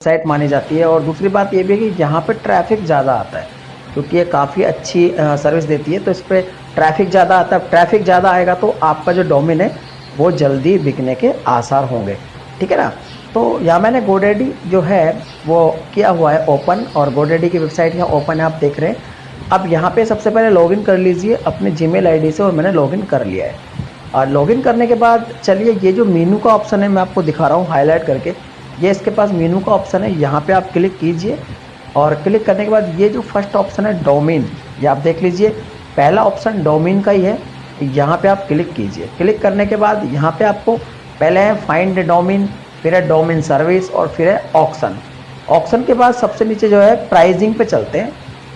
Site मानी जाती है। और दूसरी बात ये भी है कि यहाँ पे ट्रैफिक ज़्यादा आता है, क्योंकि ये काफ़ी अच्छी सर्विस देती है, तो इस पर ट्रैफिक ज़्यादा आता है। ट्रैफिक ज़्यादा आएगा तो आपका जो डोमेन है वो जल्दी बिकने के आसार होंगे, ठीक है ना। तो यहाँ मैंने GoDaddy जो है वो किया हुआ है ओपन, और GoDaddy की वेबसाइट यहाँ ओपन है, आप देख रहे हैं। अब यहाँ पे सबसे पहले लॉगिन कर लीजिए अपने जीमेल आईडी से, और मैंने लॉगिन कर लिया है। और लॉगिन करने के बाद चलिए ये जो मेनू का ऑप्शन है मैं आपको दिखा रहा हूँ हाईलाइट करके। ये इसके पास मेनू का ऑप्शन है, यहाँ पे आप क्लिक कीजिए, और क्लिक करने के बाद ये जो फर्स्ट ऑप्शन है डोमेन, ये आप देख लीजिए पहला ऑप्शन डोमेन का ही है। यहाँ पे आप क्लिक कीजिए। क्लिक करने के बाद यहाँ पे आपको पहले है फाइंड डोमेन, फिर है डोमेन सर्विस, और फिर है ऑक्शन। ऑक्शन के बाद सबसे नीचे जो है प्राइजिंग पे चलते हैं।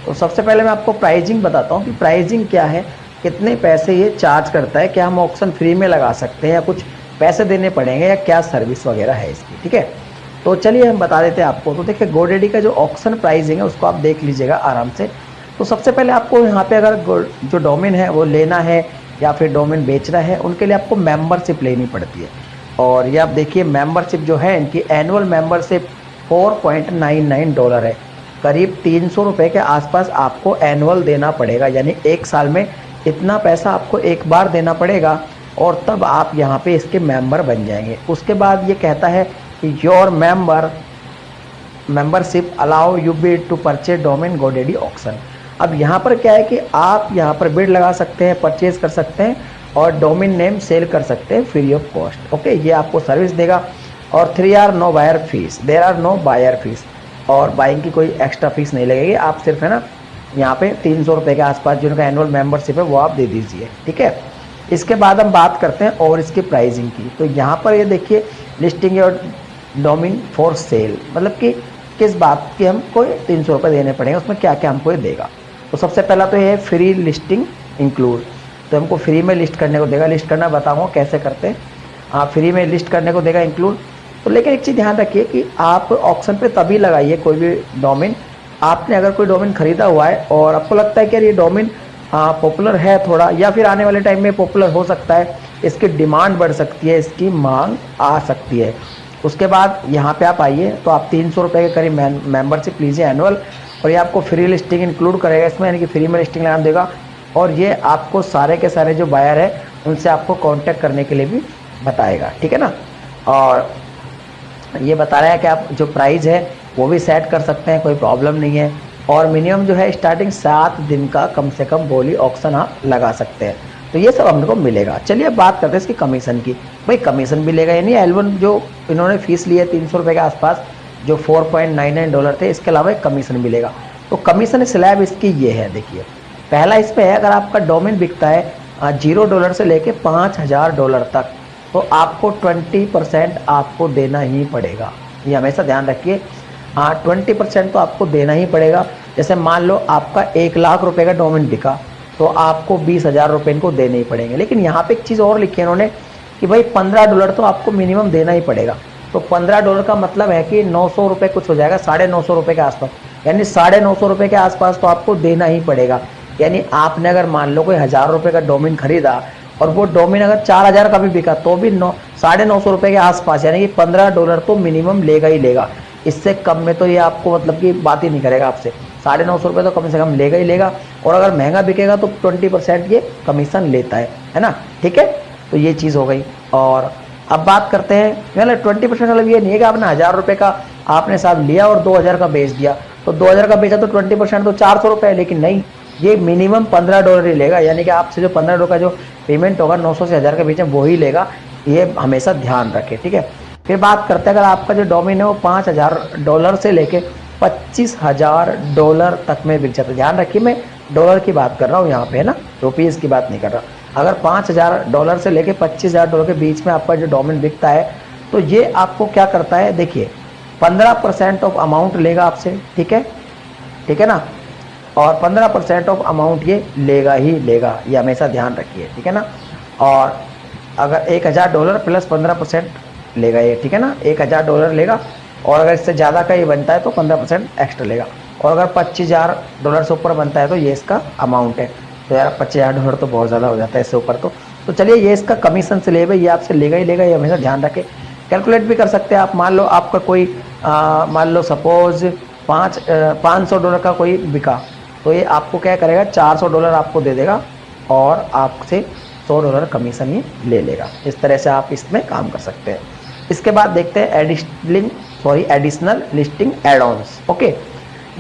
तो सबसे पहले मैं आपको प्राइजिंग बताता हूँ कि प्राइजिंग क्या है, कितने पैसे ये चार्ज करता है, क्या हम ऑक्शन फ्री में लगा सकते हैं या कुछ पैसे देने पड़ेंगे, या क्या सर्विस वगैरह है इसकी, ठीक है। तो चलिए हम बता देते हैं आपको। तो देखिए GoDaddy का जो ऑक्शन प्राइसिंग है उसको आप देख लीजिएगा आराम से। तो सबसे पहले आपको यहाँ पे अगर जो डोमेन है वो लेना है या फिर डोमेन बेचना है, उनके लिए आपको मेंबरशिप लेनी पड़ती है। और ये आप देखिए मेंबरशिप जो है इनकी एनुअल मेंबरशिप $4.99 है, करीब 300 रुपये के आसपास आपको एनुअल देना पड़ेगा। यानी एक साल में इतना पैसा आपको एक बार देना पड़ेगा, और तब आप यहाँ पे इसके मेंबर बन जाएंगे। उसके बाद ये कहता है your membership allow you bid to purchase domain GoDaddy auction. अब यहाँ पर क्या है कि आप यहाँ पर बिड लगा सकते हैं, परचेज कर सकते हैं, और डोमेन नेम सेल कर सकते हैं फ्री ऑफ कॉस्ट। ओके, ये आपको सर्विस देगा। और 3 are no buyer fees, there are no buyer fees, और बाइंग की कोई एक्स्ट्रा फीस नहीं लगेगी। आप सिर्फ है ना यहाँ पे 300 रुपये के आसपास जिनका एनुअल मेंबरशिप है वो आप दे दीजिए, ठीक है। इसके बाद हम बात करते हैं और इसकी प्राइसिंग की। तो यहाँ पर ये देखिए लिस्टिंग और डोमेन फॉर सेल, मतलब कि किस बात की हमको 300 रुपये देने पड़ेंगे, उसमें क्या क्या हमको ये देगा। तो सबसे पहला तो ये है फ्री लिस्टिंग इंक्लूड, तो हमको फ्री में लिस्ट करने को देगा। लिस्ट करना बताऊँगा कैसे करते हैं। हाँ, फ्री में लिस्ट करने को देगा इंक्लूड। तो लेकिन एक चीज़ ध्यान रखिए कि आप ऑक्शन पे तभी लगाइए कोई भी डोमेन, आपने अगर कोई डोमेन खरीदा हुआ है और आपको लगता है कि यार ये डोमेन पॉपुलर है थोड़ा, या फिर आने वाले टाइम में पॉपुलर हो सकता है, इसकी डिमांड बढ़ सकती है, इसकी मांग आ सकती है। उसके बाद यहाँ पे आप आइए, तो आप 300 रुपये के करीब मेंबरशिप लीजिए एनुअल, और ये आपको फ्री लिस्टिंग इंक्लूड करेगा इसमें, यानी कि फ्री में लिस्टिंग लगा देगा। और ये आपको सारे के सारे जो बायर है उनसे आपको कांटेक्ट करने के लिए भी बताएगा, ठीक है ना। और ये बता रहा है कि आप जो प्राइस है वो भी सेट कर सकते हैं, कोई प्रॉब्लम नहीं है। और मिनिमम जो है स्टार्टिंग 7 दिन का कम से कम बोली ऑक्शन आप लगा सकते हैं। तो ये सब हमको मिलेगा। चलिए बात करते हैं इसकी कमीशन की। भाई कमीशन मिलेगा, यानी L1 जो इन्होंने फीस ली है 300 रुपये के आसपास, जो $4.99 थे, इसके अलावा एक कमीशन मिलेगा। तो कमीशन स्लैब इसकी ये है, देखिए पहला इस पर है, अगर आपका डोमेन बिकता है $0 से लेके $5000 तक, तो आपको 20% आपको देना ही पड़ेगा। ये हमेशा ध्यान रखिए। 20% तो आपको देना ही पड़ेगा। जैसे मान लो आपका 1 लाख रुपए का डोमेन बिका, तो आपको 20,000 रुपये इनको देने ही पड़ेंगे। लेकिन यहाँ पे एक चीज़ और लिखी है इन्होंने कि भाई $15 तो आपको मिनिमम देना ही पड़ेगा। तो $15 का मतलब है कि 900 रुपये कुछ हो जाएगा, 950 रुपये के आसपास, यानी 950 रुपये के आसपास तो आपको देना ही पड़ेगा। यानी आपने अगर मान लो कोई 1000 रुपये का डोमेन खरीदा, और वो डोमेन अगर 4000 का भी बिका, तो भी 950 रुपये के आसपास, यानी कि $15 तो मिनिमम लेगा ही लेगा। इससे कम में तो ये आपको मतलब कि बात ही नहीं करेगा आपसे। 950 रुपये तो कम से कम लेगा ही लेगा। और अगर महंगा बिकेगा तो 20% ये कमीशन लेता है ना, ठीक है। तो ये चीज़ हो गई। और अब बात करते हैं, मतलब 20% मतलब ये नहीं है कि आपने 1000 रुपये का आपने साहब लिया और 2000 का बेच दिया, तो 2000 का बेचा तो 20% तो 400 रुपये है। लेकिन नहीं, ये मिनिमम $15 ही लेगा, यानी कि आपसे जो $15 का जो पेमेंट होगा 900 से 1000 के बीच में वो ही लेगा। ये हमेशा ध्यान रखें, ठीक है। फिर बात करते हैं, अगर आपका जो डोमेन है वो $5000 से लेके $25,000 तक में बिक जाता है। ध्यान रखिए मैं डॉलर की बात कर रहा हूँ यहाँ पे, है ना, रुपीज़ की बात नहीं कर रहा। अगर $5000 से लेके $25,000 के बीच में आपका जो डोमेन बिकता है, तो ये आपको क्या करता है, देखिए 15% ऑफ अमाउंट लेगा आपसे, ठीक है ना। और 15% ऑफ अमाउंट ये लेगा ही लेगा, ये हमेशा ध्यान रखिए, ठीक है ना। और अगर $1000 प्लस 15% लेगा ये, ठीक है ना, $1000 लेगा। और अगर इससे ज़्यादा का ये बनता है तो 15% एक्स्ट्रा लेगा। और अगर $25,000 से ऊपर बनता है तो ये इसका अमाउंट है। तो यार $25,000 तो बहुत ज़्यादा हो जाता है इससे ऊपर तो चलिए ये इसका कमीशन स्लेब है, ये आपसे लेगा ही लेगा, ये हमेशा ध्यान रखें। कैलकुलेट भी कर सकते हैं आप। मान लो आपका कोई मान लो सपोज $500 का कोई बिका, तो ये आपको क्या करेगा, $400 आपको दे देगा और आपसे $100 कमीशन ये ले लेगा। इस तरह से आप इसमें काम कर सकते हैं। इसके बाद देखते हैं additional listing add ons. Okay,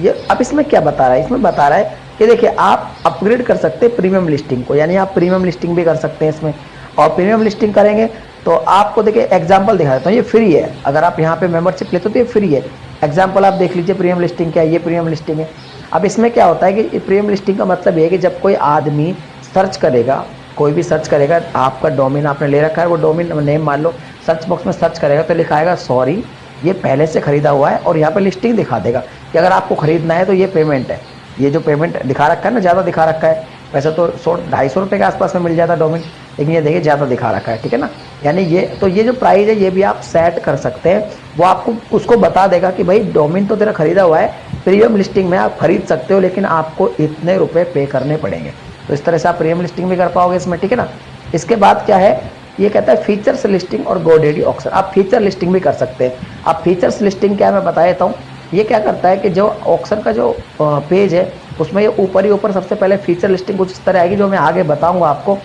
ये अब इसमें क्या बता रहा है, इसमें बता रहा है कि देखिए आप अपग्रेड कर सकते हैं प्रीमियम लिस्टिंग को, यानी आप प्रीमियम लिस्टिंग भी कर सकते हैं इसमें। और प्रीमियम लिस्टिंग करेंगे तो आपको देखिए एग्जांपल दिखा देता हूँ, ये फ्री है। अगर आप यहाँ पे मेंबरशिप लेते हो तो ये फ्री है। एग्जांपल आप देख लीजिए प्रीमियम लिस्टिंग क्या है, ये प्रीमियम लिस्टिंग है। अब इसमें क्या होता है कि प्रीमियम लिस्टिंग का मतलब ये है कि जब कोई आदमी सर्च करेगा, कोई भी सर्च करेगा, आपका डोमेन आपने ले रखा है, वो डोमेन नेम मान लो सर्च बॉक्स में सर्च करेगा तो लिखाएगा सॉरी ये पहले से खरीदा हुआ है, और यहाँ पे लिस्टिंग दिखा देगा कि अगर आपको खरीदना है तो ये पेमेंट है। ये जो पेमेंट दिखा रखा है ना, ज़्यादा दिखा रखा है, वैसे तो 100-250 रुपये के आसपास में मिल जाता है डोमेन, लेकिन ये देखिए ज़्यादा दिखा रखा है, ठीक है ना। यानी ये तो ये जो प्राइस है ये भी आप सेट कर सकते हैं, वो आपको उसको बता देगा कि भाई डोमेन तो तेरा खरीदा हुआ है, प्रीमियम लिस्टिंग में आप खरीद सकते हो लेकिन आपको इतने रुपये पे करने पड़ेंगे। तो इस तरह से आप प्रीमियम लिस्टिंग भी कर पाओगे इसमें, ठीक है ना। इसके बाद क्या है, ये कहता है फीचर्स लिस्टिंग और GoDaddy ऑक्शन। आप फीचर लिस्टिंग भी कर सकते हैं। आप फीचर्स लिस्टिंग क्या है मैं बता देता हूँ। ये क्या करता है कि जो ऑक्शन का जो पेज है उसमें ये ऊपर ही ऊपर सबसे पहले फीचर लिस्टिंग कुछ इस तरह आएगी, जो मैं आगे बताऊंगा आपको।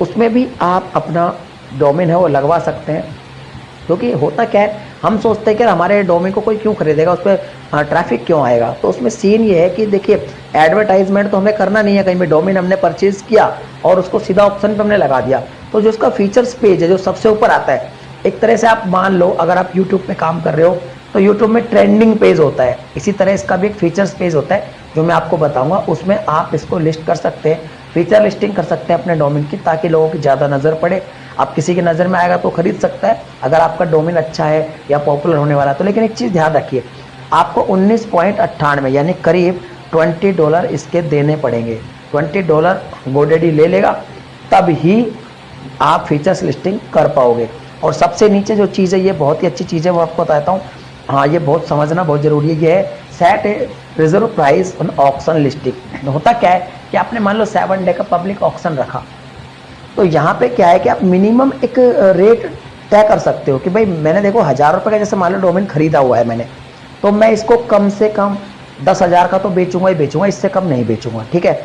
उसमें भी आप अपना डोमेन है वो लगवा सकते हैं, क्योंकि होता क्या है, हम सोचते हैं कि हमारे डोमेन को कोई क्यों खरीदेगा, उस पर ट्रैफिक क्यों आएगा। तो उसमें सीन ये है कि देखिए एडवर्टाइजमेंट तो हमें करना नहीं है कहीं भी, डोमेन हमने परचेज किया और उसको सीधा ऑप्शन पे हमने लगा दिया। तो जो उसका फीचर्स पेज है जो सबसे ऊपर आता है, एक तरह से आप मान लो अगर आप यूट्यूब पे काम कर रहे हो तो यूट्यूब में ट्रेंडिंग पेज होता है, इसी तरह इसका भी एक फीचर्स पेज होता है जो मैं आपको बताऊंगा। उसमें आप इसको लिस्ट कर सकते हैं, फीचर लिस्टिंग कर सकते हैं अपने डोमेन की, ताकि लोगों की ज़्यादा नज़र पड़े। आप किसी की नज़र में आएगा तो खरीद सकता है अगर आपका डोमेन अच्छा है या पॉपुलर होने वाला है तो। लेकिन एक चीज़ ध्यान रखिए, आपको 19.98 यानी करीब $20 इसके देने पड़ेंगे। $20 GoDaddy ले लेगा, तब ही आप फीचर्स लिस्टिंग कर पाओगे। और सबसे नीचे जो चीज़ है ये बहुत ही अच्छी चीज़ है, वो आपको बताता हूँ। हाँ, ये बहुत समझना बहुत ज़रूरी है। ये है set a reserve price on auction listing. होता क्या है कि आपने मान लो 7 डे का पब्लिक ऑक्शन रखा, तो यहाँ पे क्या है कि आप मिनिमम एक रेट तय कर सकते हो कि भाई मैंने देखो 1000 रुपये का जैसे मान लो डोमेन खरीदा हुआ है मैंने, तो मैं इसको कम से कम 10,000 का तो बेचूंगा ही बेचूंगा, इससे कम नहीं बेचूंगा, ठीक है।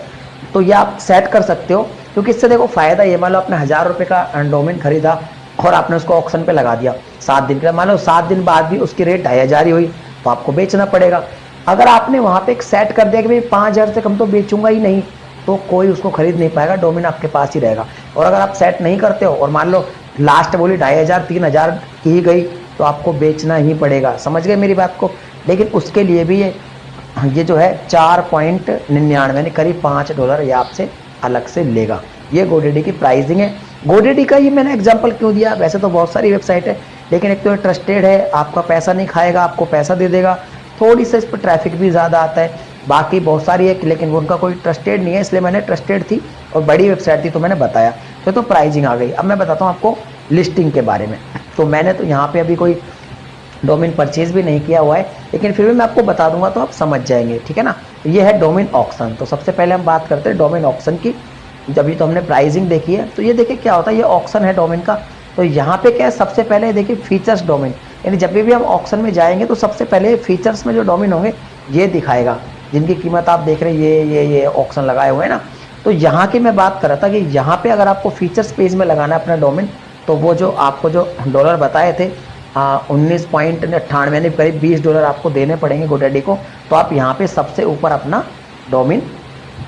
तो ये आप सेट कर सकते हो, क्योंकि इससे देखो फायदा ये, मान लो आपने 1000 रुपये का डोमेन खरीदा और आपने उसको ऑक्शन पे लगा दिया 7 दिन का, मान लो 7 दिन बाद भी उसकी रेट 2,500 ही हुई तो आपको बेचना पड़ेगा। अगर आपने वहाँ पे एक सेट कर दिया कि भाई 5,000 से कम तो बेचूंगा ही नहीं, तो कोई उसको खरीद नहीं पाएगा, डोमेन आपके पास ही रहेगा। और अगर आप सेट नहीं करते हो और मान लो लास्ट बोली 2,500 3,000 की ही गई, तो आपको बेचना ही पड़ेगा। समझ गए मेरी बात को। लेकिन उसके लिए भी ये जो है 4.99 यानी करीब $5 ये आपसे अलग से लेगा। ये GoDaddy की प्राइसिंग है। GoDaddy का ही मैंने एग्जांपल क्यों दिया, वैसे तो बहुत सारी वेबसाइट है, लेकिन एक तो ट्रस्टेड है, आपका पैसा नहीं खाएगा, आपको पैसा दे देगा। थोड़ी सा इस पर ट्रैफिक भी ज़्यादा आता है, बाकी बहुत सारी है लेकिन उनका कोई ट्रस्टेड नहीं है, इसलिए मैंने ट्रस्टेड थी और बड़ी वेबसाइट थी तो मैंने बताया। तो प्राइसिंग आ गई। अब मैं बताता हूँ आपको लिस्टिंग के बारे में। तो मैंने तो यहाँ पे अभी कोई डोमेन परचेज भी नहीं किया हुआ है, लेकिन फिर भी मैं आपको बता दूंगा तो आप समझ जाएंगे, ठीक है ना। ये है डोमेन ऑक्शन। तो सबसे पहले हम बात करते हैं डोमेन ऑक्शन की। जब ये तो हमने प्राइसिंग देखी है, तो ये देखिए क्या होता है, ये ऑक्शन है डोमेन का। तो यहाँ पे क्या है, सबसे पहले देखिए फीचर्स डोमेन, यानी जब भी हम ऑक्शन में जाएंगे तो सबसे पहले फीचर्स में जो डोमेन होंगे ये दिखाएगा, जिनकी कीमत आप देख रहे हैं ये ऑक्शन लगाए हुए हैं ना। तो यहाँ की मैं बात कर रहा था कि यहाँ पे अगर आपको फीचर्स पेज में लगाना है अपना डोमेन, तो वो जो आपको जो डॉलर बताए थे 19.98 यानी करीब $20 आपको देने पड़ेंगे GoDaddy को। तो आप यहाँ पे सबसे ऊपर अपना डोमेन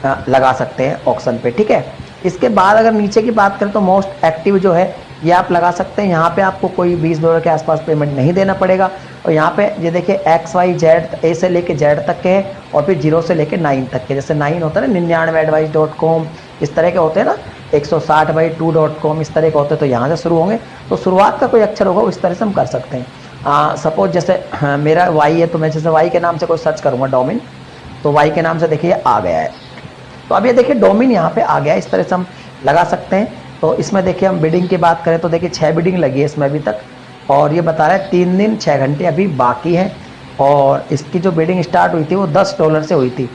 लगा सकते हैं ऑक्शन पे, ठीक है। इसके बाद अगर नीचे की बात करें तो मोस्ट एक्टिव जो है ये आप लगा सकते हैं। यहाँ पे आपको कोई $20 के आसपास पेमेंट नहीं देना पड़ेगा। और यहाँ पे ये देखिए XYZ A से लेके Z तक के हैं, और फिर 0 से लेके 9 तक के। जैसे 9 होता है ना 99advice.com, इस तरह के होते हैं ना 160by2.com, इस तरह के होते हैं। तो यहाँ से शुरू होंगे, तो शुरुआत का कोई अक्षर होगा इस तरह से हम कर सकते हैं। सपोज जैसे मेरा Y है, तो मैं जैसे Y के नाम से कोई सर्च करूँगा डोमेन, तो Y के नाम से देखिए आ गया है। तो अब ये देखिए डोमेन यहाँ पे आ गया है, इस तरह से हम लगा सकते हैं। तो इसमें देखिए हम बिडिंग की बात करें तो देखिए 6 बिडिंग लगी है इसमें अभी तक, और ये बता रहा है 3 दिन 6 घंटे अभी बाकी हैं। और इसकी जो बिडिंग स्टार्ट हुई थी वो $10 से हुई थी,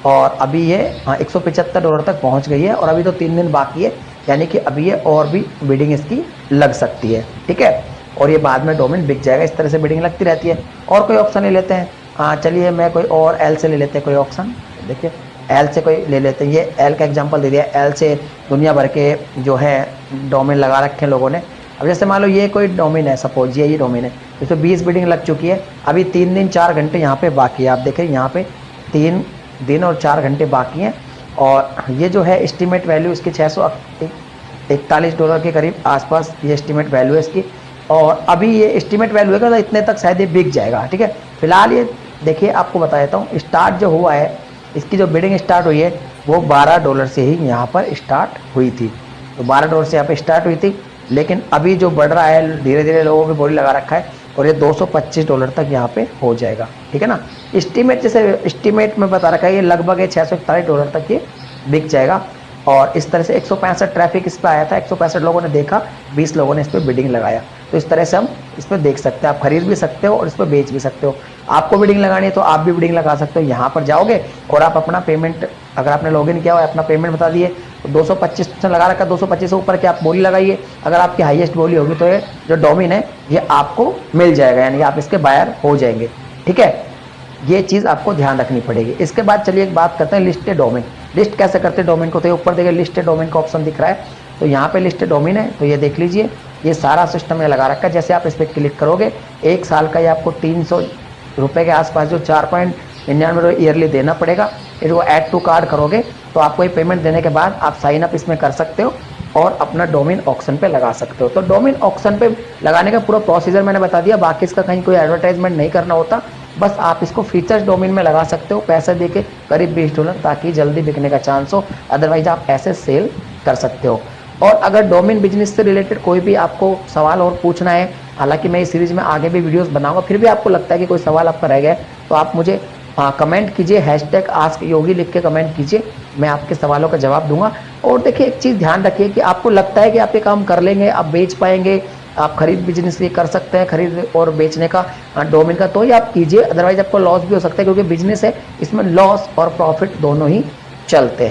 और अभी ये $175 तक पहुंच गई है, और अभी तो 3 दिन बाकी है, यानी कि अभी ये और भी बिडिंग इसकी लग सकती है, ठीक है। और ये बाद में डोमेन बिक जाएगा। इस तरह से बिडिंग लगती रहती है। और कोई ऑप्शन ले लेते हैं। हाँ चलिए मैं कोई और एल से ले लेते हैं कोई ऑप्शन। देखिए एल से कोई ले लेते हैं। ये एल का एग्जांपल दे दिया। एल से दुनिया भर के जो है डोमेन लगा रखे हैं लोगों ने। अब जैसे मान लो ये कोई डोमेन है, सपोज ये डोमेन है, इसमें 20 बिडिंग लग चुकी है। अभी 3 दिन 4 घंटे यहाँ पे बाकी है। आप देखें यहाँ पे 3 दिन और 4 घंटे बाकी हैं। और ये जो है एस्टिमेट वैल्यू इसकी $641 के करीब आसपास ये एस्टिमेट वैल्यू है इसकी। और अभी ये एस्टिमेट वैल्यू है तो इतने तक शायद ये बिक जाएगा। ठीक है, फिलहाल ये देखिए आपको बता देता हूँ। स्टार्ट जो हुआ है, इसकी जो बिडिंग स्टार्ट हुई है वो $12 से ही यहाँ पर स्टार्ट हुई थी। तो $12 से यहाँ पे स्टार्ट हुई थी, लेकिन अभी जो बढ़ रहा है धीरे धीरे लोगों की बोली लगा रखा है और ये $225 तक यहाँ पे हो जाएगा। ठीक है ना। एस्टिमेट जैसे एस्टिमेट में बता रखा है ये लगभग $641 तक ये बिक जाएगा। और इस तरह से 165 ट्रैफिक इस पर आया था, 165 लोगों ने देखा, 20 लोगों ने इस पर बिडिंग लगाया। तो इस तरह से हम इस पर देख सकते हैं। आप खरीद भी सकते हो और इस पर बेच भी सकते हो। आपको बिडिंग लगानी है तो आप भी बिडिंग लगा सकते हो। यहाँ पर जाओगे और आप अपना पेमेंट, अगर आपने लॉगिन किया हो अपना पेमेंट बता दिए तो 225 लगा रखा, 225 से ऊपर की आप बोली लगाइए। अगर आपकी हाईएस्ट बोली होगी तो ये जो डोमेन है ये आपको मिल जाएगा, यानी आप इसके बायर हो जाएंगे। ठीक है, ये चीज़ आपको ध्यान रखनी पड़ेगी। इसके बाद चलिए एक बात करते हैं लिस्टेड डोमेन। लिस्ट कैसे करते हैं डोमेन को, तो ऊपर देखिए लिस्टेड डोमेन का ऑप्शन दिख रहा है। तो यहाँ पे लिस्टेड डोमेन है, तो ये देख लीजिए ये सारा सिस्टम में लगा रखा है। जैसे आप इस पर क्लिक करोगे 1 साल का ये आपको ₹300 के आसपास जो 4.99 ईयरली देना पड़ेगा। इसको ऐड टू कार्ड करोगे तो आपको ये पेमेंट देने के बाद आप साइन अप इसमें कर सकते हो और अपना डोमेन ऑक्शन पे लगा सकते हो। तो डोमेन ऑक्शन पे लगाने का पूरा प्रोसीजर मैंने बता दिया। बाकी इसका कहीं कोई एडवर्टाइजमेंट नहीं करना होता, बस आप इसको फीचर्स डोमेन में लगा सकते हो पैसे देके करीब $20, ताकि जल्दी बिकने का चांस हो। अदरवाइज आप ऐसे सेल कर सकते हो। और अगर डोमेन बिजनेस से रिलेटेड कोई भी आपको सवाल और पूछना है, हालांकि मैं इस सीरीज में आगे भी वीडियोस बनाऊंगा, फिर भी आपको लगता है कि कोई सवाल आपका रह गया है तो आप मुझे कमेंट कीजिए, #AskYogi लिख के कमेंट कीजिए, मैं आपके सवालों का जवाब दूंगा। और देखिए एक चीज़ ध्यान रखिए कि आपको लगता है कि आप ये काम कर लेंगे, आप बेच पाएंगे, आप खरीद बिजनेस ये कर सकते हैं, खरीद और बेचने का डोमेन का, तो ही आप कीजिए। अदरवाइज आपको लॉस भी हो सकता है, क्योंकि बिजनेस है, इसमें लॉस और प्रॉफिट दोनों ही चलते हैं।